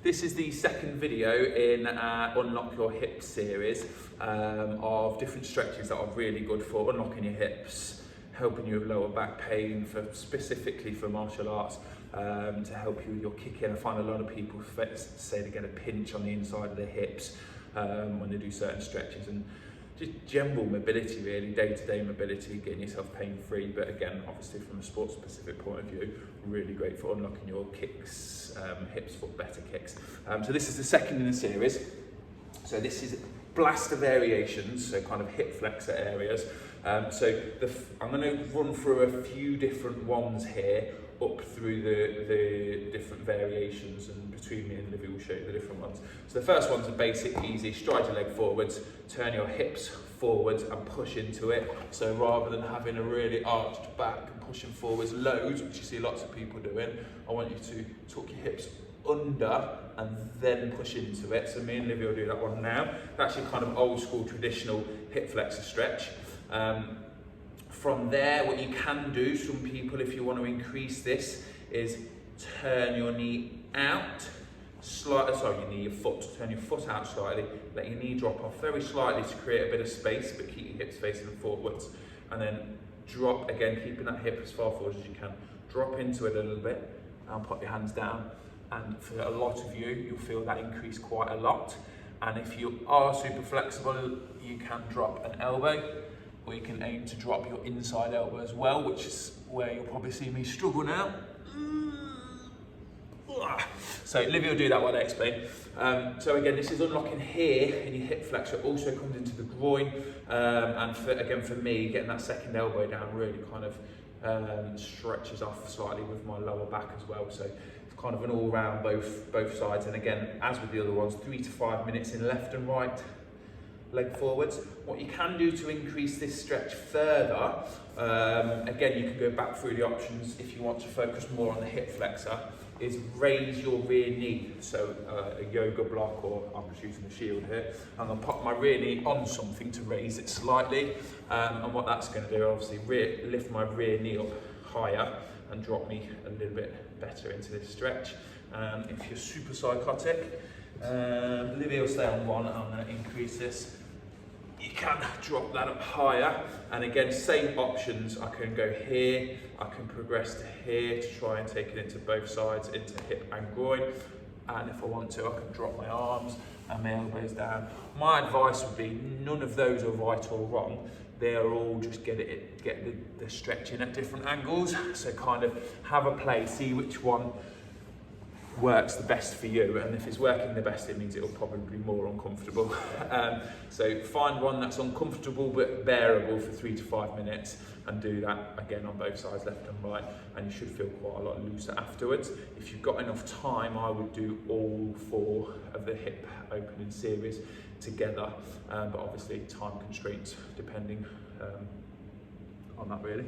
This is the second video in Unlock Your Hips series of different stretches that are really good for unlocking your hips, helping you with lower back pain, specifically for martial arts, to help you with your kicking. I find a lot of people say they get a pinch on the inside of their hips when they do certain stretches, and just general mobility really, day-to-day mobility, getting yourself pain-free. But again, obviously from a sports-specific point of view, really great for unlocking your kicks, hips for better kicks. So this is the second in the series. So this is blaster variations, so kind of hip flexor areas. I'm going to run through a few different ones here, up through the different variations, and between me and Livy will show you the different ones. So the first one's a basic, easy, stride your leg forwards, turn your hips forwards and push into it. So rather than having a really arched back and pushing forwards loads, which you see lots of people doing, I want you to tuck your hips under and then push into it. So me and Livy will do that one now. That's your kind of old school traditional hip flexor stretch. From there, what you can do, some people, if you want to increase this, is turn your knee out, your foot, turn your foot out slightly, let your knee drop off very slightly to create a bit of space, but keep your hips facing forwards, and then drop again, keeping that hip as far forward as you can. Drop into it a little bit and put your hands down, and for a lot of you, you'll feel that increase quite a lot. And if you are super flexible, you can drop an elbow, or you can aim to drop your inside elbow as well, which is where you'll probably see me struggle now. So Livy will do that while I explain. So again, this is unlocking here in your hip flexor, also comes into the groin, and again for me, getting that second elbow down really kind of stretches off slightly with my lower back as well. So it's kind of an all round both sides. And again, as with the other ones, 3 to 5 minutes in left and right leg forwards. What you can do to increase this stretch further, again, you can go back through the options if you want to focus more on the hip flexor, is raise your rear knee. So a yoga block, or I'm just using the shield here. I'm going to pop my rear knee on something to raise it slightly, and what that's going to do, obviously, lift my rear knee up higher and drop me a little bit better into this stretch. If you're super psychotic, Livy will stay on one, and I'm going to increase this. You can drop that up higher, and again, same options. I can go here, I can progress to here to try and take it into both sides, into hip and groin. And if I want to, I can drop my arms and my elbows down. My advice would be none of those are right or wrong. They are all just get the stretch in at different angles. So kind of have a play, see which one works the best for you, and if it's working the best, it means it'll probably be more uncomfortable. So find one that's uncomfortable but bearable for 3 to 5 minutes, and do that again on both sides, left and right, and you should feel quite a lot looser afterwards. If you've got enough time, I would do all 4 of the hip opening series together, but obviously time constraints depending on that really.